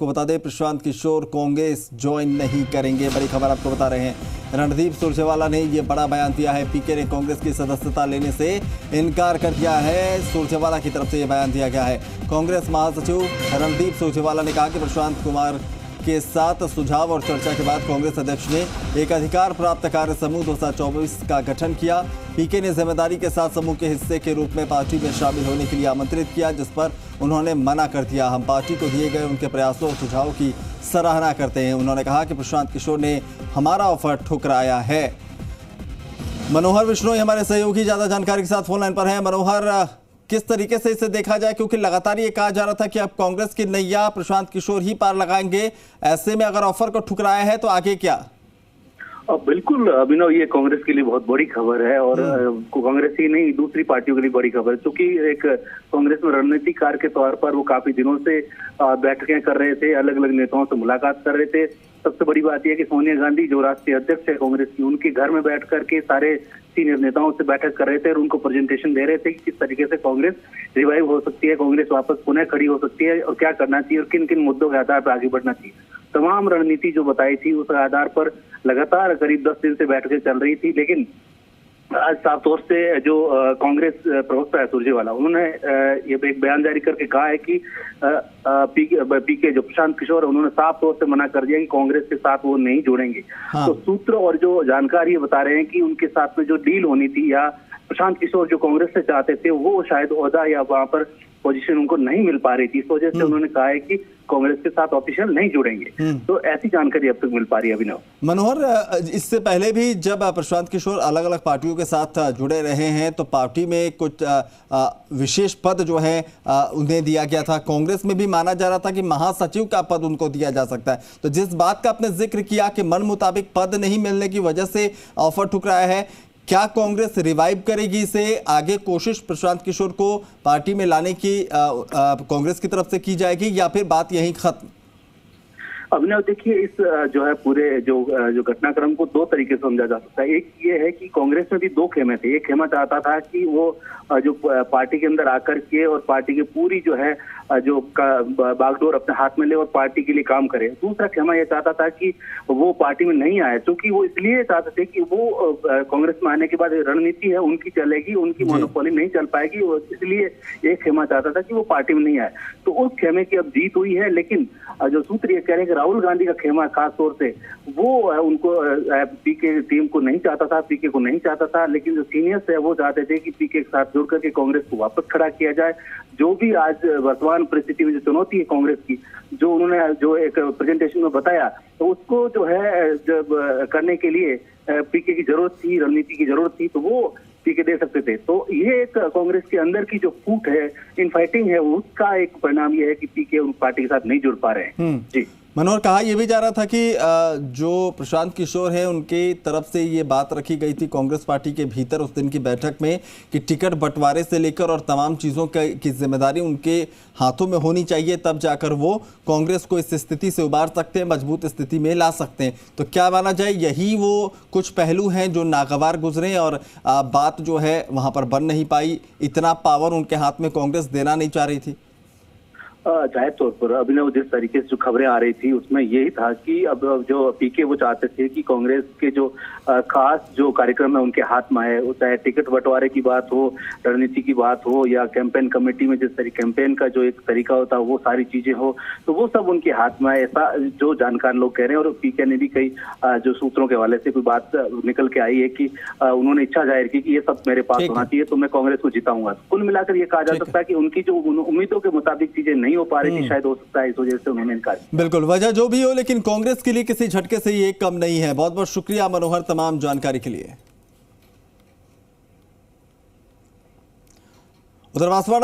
को बता दें, प्रशांत किशोर कांग्रेस ज्वाइन नहीं करेंगे। बड़ी खबर आपको बता रहे हैं। रणदीप सुरजेवाला ने ये बड़ा बयान दिया है। पीके ने कांग्रेस की सदस्यता लेने से इनकार कर दिया है। सुरजेवाला की तरफ से ये बयान दिया गया है। कांग्रेस महासचिव रणदीप सुरजेवाला ने कहा कि प्रशांत कुमार के साथ सुझाव और चर्चा के बाद कांग्रेस अध्यक्ष ने एक अधिकार प्राप्त कार्य समूह 2024 का गठन किया। पीके ने जिम्मेदारी के साथ समूह के हिस्से के रूप में पार्टी में शामिल होने के लिए आमंत्रित किया, जिस पर उन्होंने मना कर दिया। हम पार्टी को दिए गए उनके प्रयासों और सुझावों की सराहना करते हैं। उन्होंने कहा कि प्रशांत किशोर ने हमारा ऑफर ठुकराया है। मनोहर विश्नोई हमारे सहयोगी ज्यादा जानकारी के साथ फोन लाइन पर हैं। मनोहर, किस तरीके से इसे देखा जाए, क्योंकि लगातार ये कहा जा रहा था कि अब कांग्रेस की नैया प्रशांत किशोर ही पार लगाएंगे। ऐसे में अगर ऑफर को ठुकराया है तो आगे क्या? बिल्कुल अभिनव, ये कांग्रेस के लिए बहुत बड़ी खबर है और कांग्रेस ही नहीं दूसरी पार्टियों के लिए बड़ी खबर है, क्योंकि एक कांग्रेस में रणनीतिकार के तौर पर वो काफी दिनों से बैठकें कर रहे थे, अलग अलग नेताओं से मुलाकात कर रहे थे। सबसे बड़ी बात यह कि सोनिया गांधी जो राष्ट्रीय अध्यक्ष है कांग्रेस की, उनके घर में बैठ करके सारे सीनियर नेताओं से बैठक कर रहे थे और उनको प्रेजेंटेशन दे रहे थे कि किस तरीके से कांग्रेस रिवाइव हो सकती है, कांग्रेस वापस पुनः खड़ी हो सकती है और क्या करना चाहिए और किन किन मुद्दों के आधार पर आगे बढ़ना चाहिए। तमाम रणनीति जो बताई थी उस आधार पर लगातार करीब 10 दिन से बैठकें चल रही थी। लेकिन आज साफ तौर से जो कांग्रेस प्रवक्ता है सुरजेवाला, उन्होंने ये एक बयान जारी करके कहा है कि पीके जो प्रशांत किशोर, उन्होंने साफ तौर से मना कर दिया कि कांग्रेस के साथ वो नहीं जुड़ेंगे। हाँ। तो सूत्र और जो जानकारी बता रहे हैं कि उनके साथ में जो डील होनी थी या प्रशांत किशोर जो कांग्रेस से चाहते थे वो शायद ओहदा या वहां पर पोजीशन उनको नहीं मिल पा रही थी। इस वजह से उन्होंने कहा है कि कांग्रेस के साथ ऑफिशियल नहीं जुड़ेंगे। तो ऐसी जानकारी अब तक मिल पा रही है अभिनव। मनोहर, इससे पहले भी जब प्रशांत किशोर अलग अलग पार्टियों के साथ जुड़े रहे हैं तो पार्टी में कुछ विशेष पद जो है उन्हें दिया गया था। कांग्रेस में भी माना जा रहा था कि महासचिव का पद उनको दिया जा सकता है। तो जिस बात का आपने जिक्र किया कि मन मुताबिक पद नहीं मिलने की वजह से ऑफर ठुकराया है, क्या कांग्रेस रिवाइव करेगी इसे? आगे कोशिश प्रशांत किशोर को पार्टी में लाने की कांग्रेस की तरफ से की जाएगी या फिर बात यहीं खत्म? अभिनव, देखिए, इस जो है पूरे जो घटनाक्रम को दो तरीके से समझा जा सकता है। एक ये है कि कांग्रेस में भी दो खेमे थे। एक खेमा चाहता था कि वो जो पार्टी के अंदर आकर के और पार्टी की पूरी जो है जो बागडोर अपने हाथ में ले और पार्टी के लिए काम करे। दूसरा खेमा यह चाहता था कि वो पार्टी में नहीं आए, क्योंकि वो इसलिए चाहते थे कि वो कांग्रेस में आने के बाद रणनीति है उनकी चलेगी, उनकी मोनोपोली नहीं चल पाएगी, और इसलिए एक खेमा चाहता था कि वो पार्टी में नहीं आए। तो उस खेमे की अब जीत हुई है। लेकिन जो सूत्र ये कह रहे हैं कि राहुल गांधी का खेमा खास तौर से वो उनको पीके टीम को नहीं चाहता था, पीके को नहीं चाहता था, लेकिन जो सीनियर्स है वो चाहते थे कि पीके के साथ जुड़ करके कांग्रेस को वापस खड़ा किया जाए। जो भी आज वर्तमान परिस्थिति में जो चुनौती है कांग्रेस की, जो उन्होंने जो एक प्रेजेंटेशन में बताया, तो उसको जो है जब करने के लिए पीके की जरूरत थी, रणनीति की जरूरत थी, तो वो पीके दे सकते थे। तो ये एक कांग्रेस के अंदर की जो फूट है, इनफाइटिंग है, उसका एक परिणाम ये है कि पीके उन पार्टी के साथ नहीं जुड़ पा रहे हैं। जी मनोहर, कहा यह भी जा रहा था कि जो प्रशांत किशोर है उनकी तरफ से ये बात रखी गई थी कांग्रेस पार्टी के भीतर उस दिन की बैठक में कि टिकट बंटवारे से लेकर और तमाम चीज़ों की जिम्मेदारी उनके हाथों में होनी चाहिए, तब जाकर वो कांग्रेस को इस स्थिति से उबार सकते हैं, मजबूत स्थिति में ला सकते हैं। तो क्या माना जाए यही वो कुछ पहलू हैं जो नागवार गुजरे और बात जो है वहाँ पर बन नहीं पाई? इतना पावर उनके हाथ में कांग्रेस देना नहीं चाह रही थी? जाहिर तौर पर अभिनव, जिस तरीके से जो खबरें आ रही थी उसमें यही था कि अब जो पीके वो चाहते थे कि कांग्रेस के जो खास जो कार्यक्रम है उनके हाथ में आए, चाहे टिकट बंटवारे की बात हो, रणनीति की बात हो, या कैंपेन कमेटी में जिस तरीके कैंपेन का जो एक तरीका होता है वो सारी चीजें हो, तो वो सब उनके हाथ में आए, ऐसा जो जानकार लोग कह रहे हैं। और पीके ने भी कई जो सूत्रों के हवाले से कोई बात निकल के आई है कि उन्होंने इच्छा जाहिर की कि ये सब मेरे पास होना चाहिए तो मैं कांग्रेस को जिताऊंगा। कुल मिलाकर ये कहा जा सकता है कि उनकी जो उम्मीदों के मुताबिक चीजें नहीं हो पा रही थी, शायद हो सकता है इस वजह से उन्होंने इनकार किया। बिल्कुल, वजह जो भी हो, लेकिन कांग्रेस के लिए किसी झटके से ये कम नहीं है। बहुत बहुत शुक्रिया मनोहर तमाम जानकारी के लिए। उधर बांसवाड़ा